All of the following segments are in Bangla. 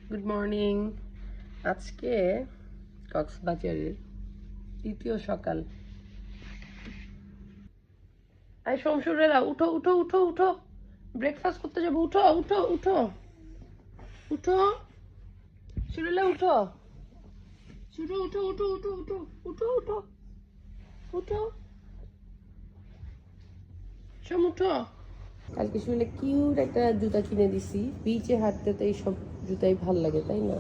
Good morning. আজকে কক্সবাজারের দ্বিতীয় সকাল। আই শমসুরেরা উঠো উঠো উঠো উঠো, ব্রেকফাস্ট করতে যাবো। উঠো উঠো উঠো উঠো, সুরেলা উঠো, সুরু উঠো উঠো উঠো উঠো উঠো উঠো উঠো, সব উঠো। কালকে শুনে কিউট একটা জুতা কিনে দিছি, বিচে হাঁটতে তো এইসব জুতাই ভাল লাগে, তাই না?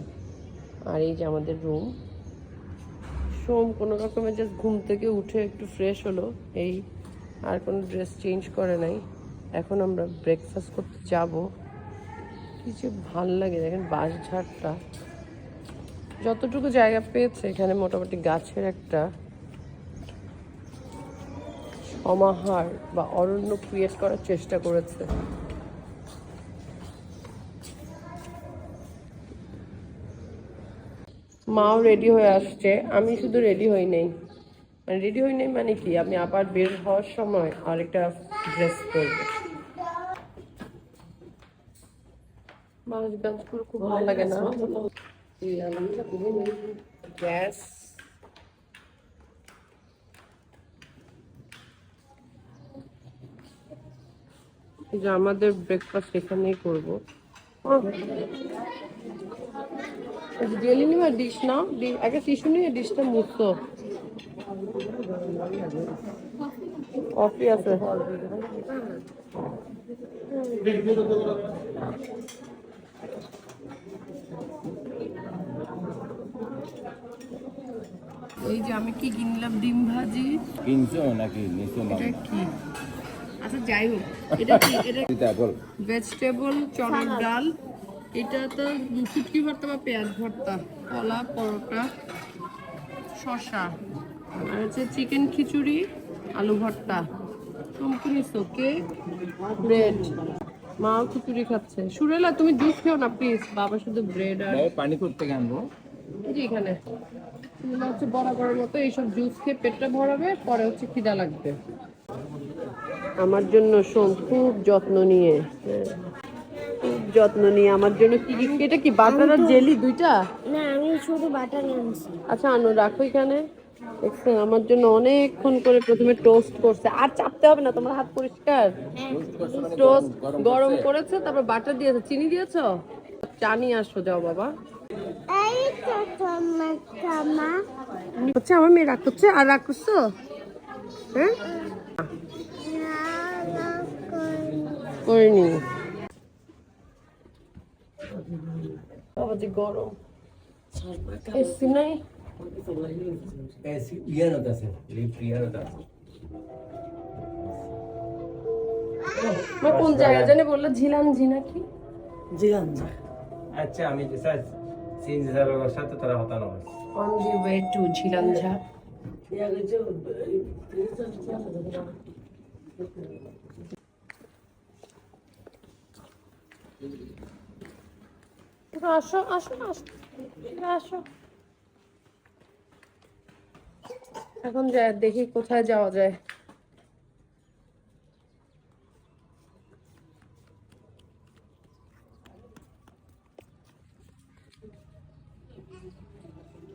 আর এই যে আমাদের রুম। সোম কোনো রকমে জাস্ট ঘুম থেকে উঠে একটু ফ্রেশ হলো, এই আর কোনো ড্রেস চেঞ্জ করে নাই। এখন আমরা ব্রেকফাস্ট করতে যাব। কি যে ভাল লাগে দেখেন, বাঁশঝাড়টা যতটুকু জায়গা পেয়েছে এখানে মোটামুটি গাছের একটা সমাহার বা অরণ্য ক্রিয়েট করার চেষ্টা করেছে। মাও রেডি হয়ে আসছে, আমি শুধু রেডি হই নাই। মানে রেডি হই নাই মানে কি, আমি আবার বের হওয়ার সময় আরেকটা ড্রেস পরবো। মাছগাছগুলো খুব ভালো লাগে না? গ্যাস যে আমাদের ব্রেকফাস্ট এখানেই করবো। ডেলি নিবা ডিশ না, আগে টিস্যু নিয়ে ডিশটা মুছতো। কফি আছে। এই যে আমি কি কিনলাম, ডিম ভাজি। কিনছো নাকি নিছো? এটা কি? আচ্ছা যাই হোক, এটা কি? এটা ভেজিটেবল চনার ডাল। এটা তো শুটকি ভর্তা বা পেঁয়াজ ভর্তা, কলা, পরোটা, শসা, আর হচ্ছে চিকেন খিচুড়ি, আলু ভর্তা, সম্পূর্ণ কেক, ব্রেড। মাও খিচুড়ি খাচ্ছে। সুরেলা তুমি জুস খেও না প্লিজ, বাবা শুধু ব্রেড আর পানি করতে আনবো। এই যে এখানে হচ্ছে বরাবরের মতো এইসব জুস খেয়ে পেটটা ভরাবে, পরে হচ্ছে খিদা লাগবে। আমার জন্য সোম খুব যত্ন নিয়ে, খুব যত্ন নিয়ে আমার জন্য কি কি, এটা কি বাটার আর জেলি দুইটা? না, আমি শুধু বাটার আনছি। আচ্ছা আনো, রাখো এখানে। দেখছেন আমার জন্য অনেকক্ষণ করে প্রথমে টোস্ট করছে, আর চাপতে হবে না, তোমার হাত পরিষ্কার। টোস্ট গরম করেছে, তারপর বাটার দিয়েছে, চিনি দিয়েছো। চা নিয়ে আসো, যাও বাবা। এই তো তোমার জামা। হচ্ছে আমার মেয়ে রাগ করছে, আর রাগ করছো? হ্যাঁ করিনি বাবা, যে গরম, এসি নাই। কোন জায়গা জানি বললো, ঝিলামঝি নাকি? আচ্ছা আমি স্যার সিনজি স্যারের সাথে তারা হতানো হয়। অন দি ওয়ে টু ঝিলামঝা। আসো আসো আসো আসো। এখন যাই দেখি কোথায় যাওয়া যায়।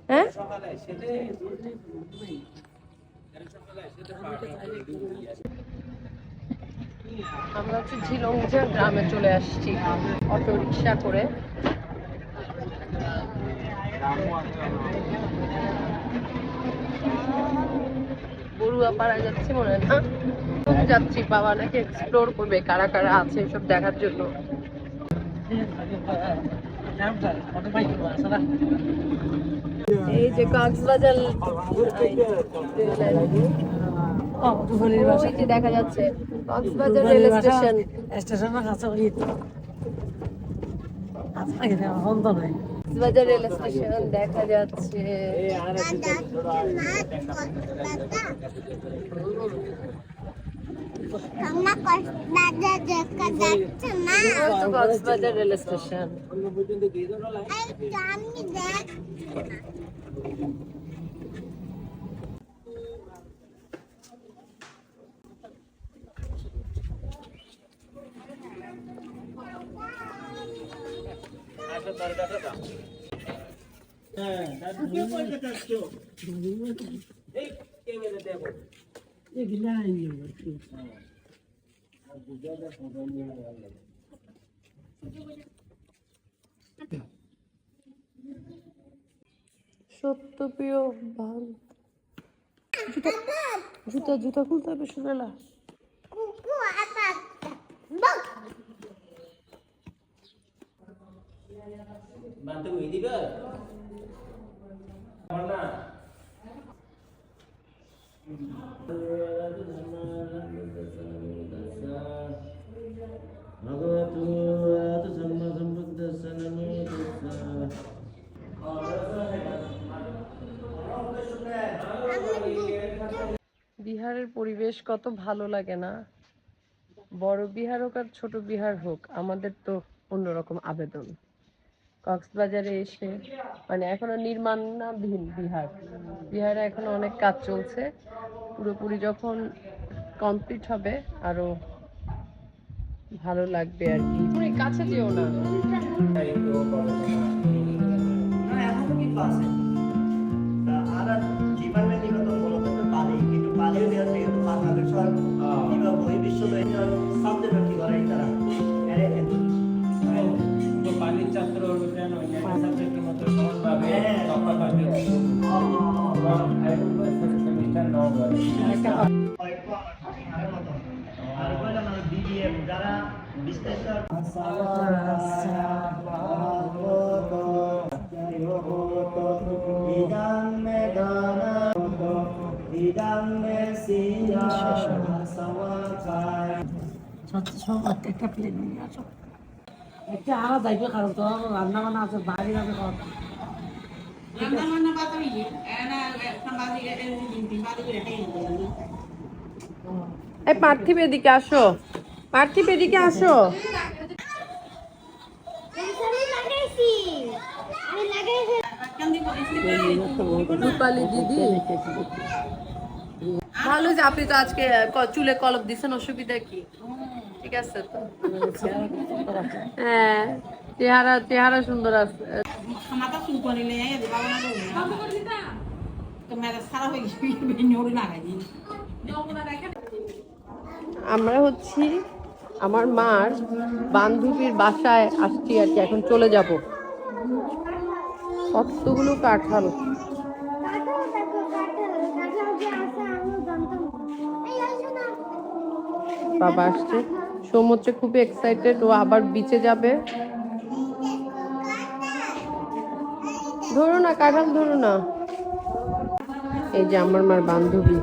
হ্যাঁ আমরা হচ্ছে ঝিলংঝা গ্রামে চলে আসছি অটো রিক্সা করে। বড়ুয়া পাড়ায় যাচ্ছি মনে হয় না, যাচ্ছি। বাবা নাকি এক্সপ্লোর করবে কারা কারা আছে এসব দেখার জন্য। এই যে কক্সবাজার দেখা যাচ্ছে, Cox's Bazar rail station. Cox's Bazar rail station দেখা যাচ্ছে। Cox's Bazar rail station. সত্য প্রিয় ভাল জুতা জুতা খুলতে হবে সুরেলা। বানতে কই দিবা আমার না ভগবতু আতু সম্মা সম্বুদ্ধস্ස নমো বিহারের পরিবেশ কত ভালো লাগে না? বড় বিহার হোক আর ছোট বিহার হোক, আমাদের তো অন্যরকম আবেদন। কক্সবাজারে এসে মানে এখনো নির্মাণাধীন বিহারে এখনো অনেক কাজ চলছে। পুরোপুরি যখন কমপ্লিট হবে আরো ভালো লাগবে আর কি। পুরো কাছে যেও না। এখনো কিন্তু আছে আর ডিপার্টমেন্ট নিবেদন বলতে তো পালি কিন্তু পালিও দেওয়া থেকে তো বাংলাদেশের কিংবা বহির্বিশ্ববিদ্যালয়ের সাবজেক্ট কি করে তারা এর তো পানির ছাত্র অভিযান অন্যান্য সাবজেক্টের মতো সমানভাবে টপার পাবে সেমিস্টার নাও করে আর বলে না বিবিএম যারা বিশ্লেষক একটা প্লেট নিয়ে আসো, একটা আরো যাইবে কারণ তো রান্না বান্না আছে বাইরে যাবে এই পার্থিব এদিকে আসো, পার্থিব এদিকে আসো। রূপালী দিদি ভালো যে আপনি তো আজকে চুলে কলপ দিচ্ছেন, অসুবিধা কি? ঠিক আছে তো? হ্যাঁ, চেহারা সুন্দর আছে। আমরা হচ্ছি আমার মার বান্ধবীর বাসায় আসছি আর কি, এখন চলে যাব। কতগুলো কাঁঠাল, বাবা আসছে, সমুদ্রে খুবই এক্সাইটেড, ও আবার বিচে যাবে। ধরো না কাঁঠাল, ধরো না। এই যে আমার মার বান্ধবী,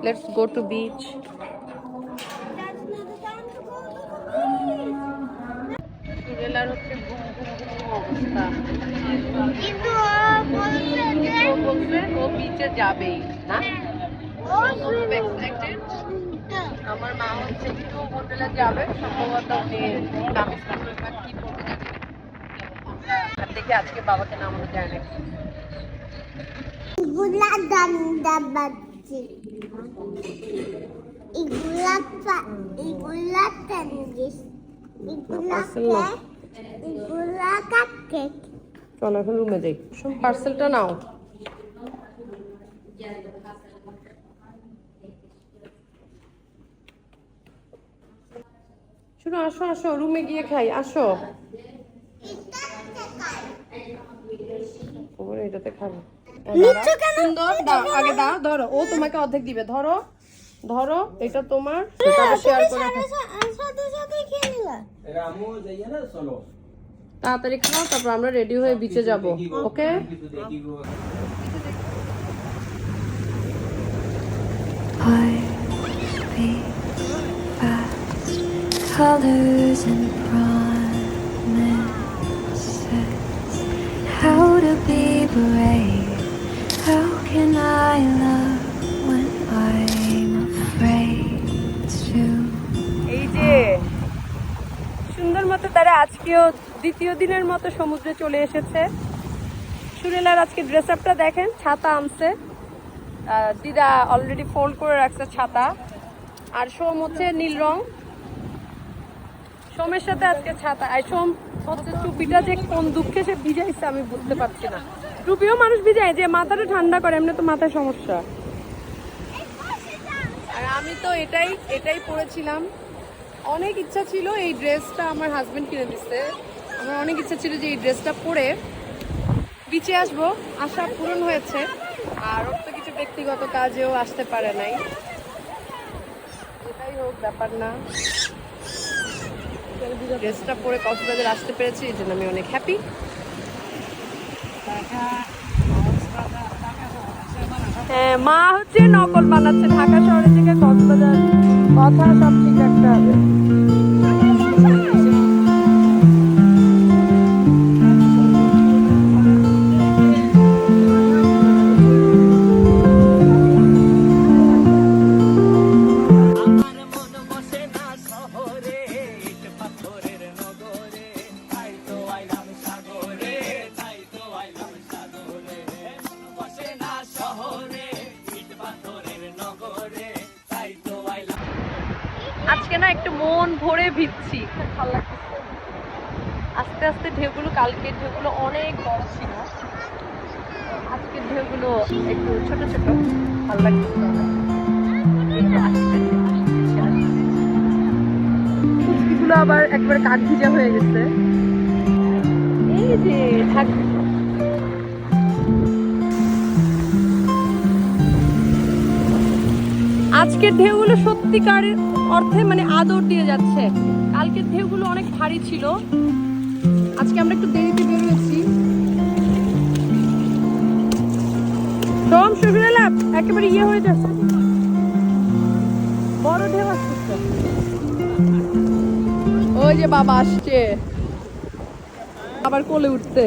let's go to beach. সুরেলার হচ্ছে ঘুম অবস্থা, কিন্তু ও বলছে ও বিচে যাবেই না। আমার মা হচ্ছে একটু হোটেলে যাবে, সম্ভবত দেখি আজকে বাবাকে নামানো যায় নাকি। ইগুলা দান্দা বাচ্চি ইগুলা ট্যাঙ্গিস ইগুলা কাপকেক। চলো এখন রুমে যাই, পার্সেলটা নাও। শুনো, আসো আসো, রুমে গিয়ে খাই, আসো। এটাতে খাবো সুন্দর, দাও আগে, দাও, ধরো, ও তোমাকে অর্ধেক দিবে, ধরো ধরো, এটা তোমার, শেয়ার করে তাড়াতাড়ি খাও, তারপর আমরা রেডি হয়ে বিচে যাব। ওকে, colors and promises, how to be brave, how can I love when I'm afraid to. এই যে সুন্দর মতো তারা আজকেও দ্বিতীয় দিনের মতো সমুদ্রে চলে এসেছে। সুরেলার আজকে ড্রেস আপটা দেখেন, ছাতা আনছে, দিদা অলরেডি ফোল্ড করে রাখছে ছাতা, আর সোম হচ্ছে নীল রং। সোমের সাথে আজকে ছাতা, আর সোম হচ্ছে টুপিটা যে কোন দুঃখে সে ভিজাইছে আমি বুঝতে পারছি না। টুপিও মানুষ ভিজায় যে মাথাটা ঠান্ডা করে, এমনি তো মাথায় সমস্যা। আর আমি তো এটাই পরেছিলাম। অনেক ইচ্ছা ছিল এই ড্রেসটা, আমার হাজবেন্ড কিনে দিচ্ছে। আমার অনেক ইচ্ছা ছিল যে এই ড্রেসটা পরে বিচে আসবো, আশা পূরণ হয়েছে। আর ওর তো কিছু ব্যক্তিগত কাজেও আসতে পারে নাই, এটাই হোক ব্যাপার না। ড্রেসটা পরে কক্সবাজার আসতে পেরেছি, এই জন্য আমি অনেক হ্যাপি। হ্যাঁ, মা হচ্ছে নকল বানাচ্ছে, ঢাকা শহরে থেকে কক্সবাজার কথা সব ঠিক রাখতে হবে। আজকে না একটু মন ভরে ভিজছি, খুব ভালো লাগছে। আস্তে আস্তে ঢেউগুলো, কালকের ঢেউগুলো অনেক বড় ছিল, আজকের ঢেউগুলো একটু ছোট ছোট, ভালো লাগছে। কুচকিগুলো আবার একবারে কাক ভিজা হয়ে গেছে। এই যে আজকের ঢেউগুলো সত্যিকারের অর্থে মানে আদর দিয়ে যাচ্ছে। কালকের ঢেউগুলো অনেক ভারী ছিল, আজকে আমরা একটু দেরিতে বের হয়েছি। সোম সুবিরা একেবারে ইয়ে হয়ে যাচ্ছে, বড় ঢেউ আসছে। ওই যে বাবা আসছে, আবার কোলে উঠছে।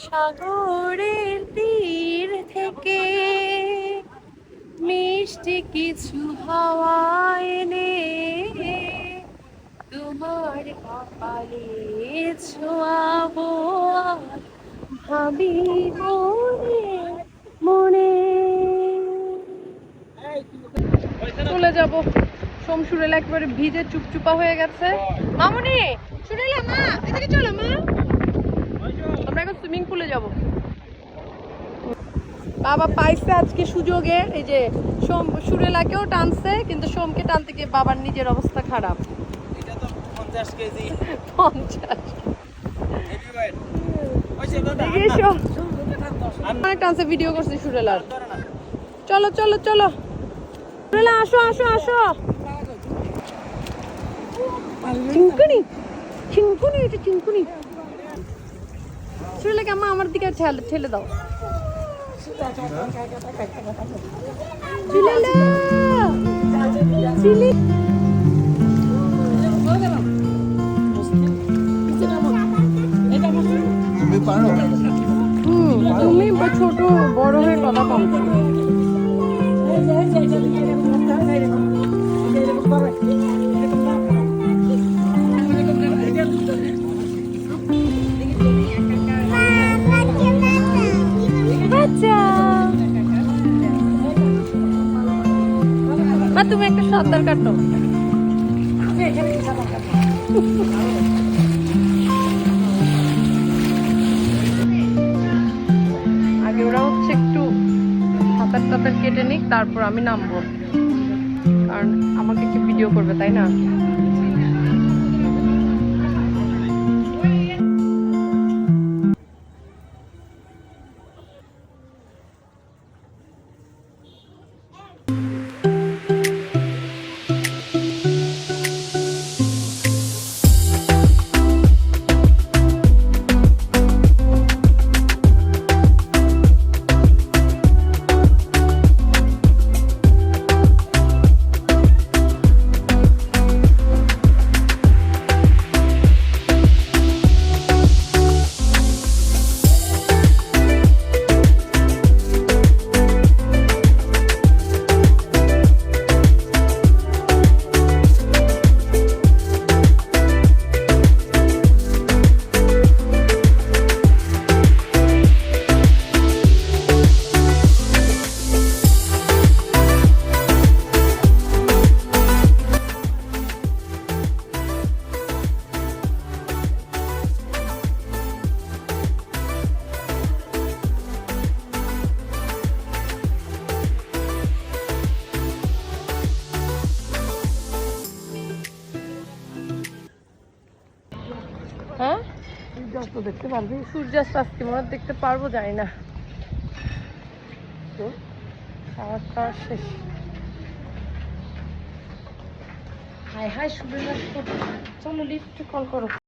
সাগরের তীর থেকে মিষ্টি কিছু হাওয়া এনে তোমার কপালে ছোঁয়াবো, ভাবি মনে মনে। চলে যাব। সোম সুরেলা একেবারে ভিজে চুপচুপা হয়ে গেছে। মামুনি, সুরেলা মা এদিকে চলো মা, আমরা এখন সুইমিং পুলে যাব। বাবা পাইছে আজকে সুযোগে, এই যে সোম সুরেলাকেও টানছে, কিন্তু সোমকে টানতে গিয়ে বাবার নিজের অবস্থা খারাপ। এটা তো 50 কেজি 50 অনেক টানছে, ভিডিও করছে সুরেলার। চলো চলো চলো সুরেলা, আসো আসো আসো। চিঙ্কুনি চিঙ্কুনি, এটা চিঙ্কুনি। সুরেলাকে আম্মা আমার দিকে ঠেলে দাও। তুমি ছোট বড় হয়ে কথা কম। তুমি একটা সাঁতার কাটো। আগে ওরা হচ্ছে একটু সাঁতার টাতার কেটে নিক, তারপর আমি নামবো, কারণ আমাকে একটু ভিডিও করবে, তাই না? দেখতে পারবি? সূর্যাস্ত আজকে মনে হয় দেখতে পারবো, জানি না। তো খাওয়ার খাওয়া শেষ। হায় হায়, সূর্যাস্ত। চলো লিফটে কল করো।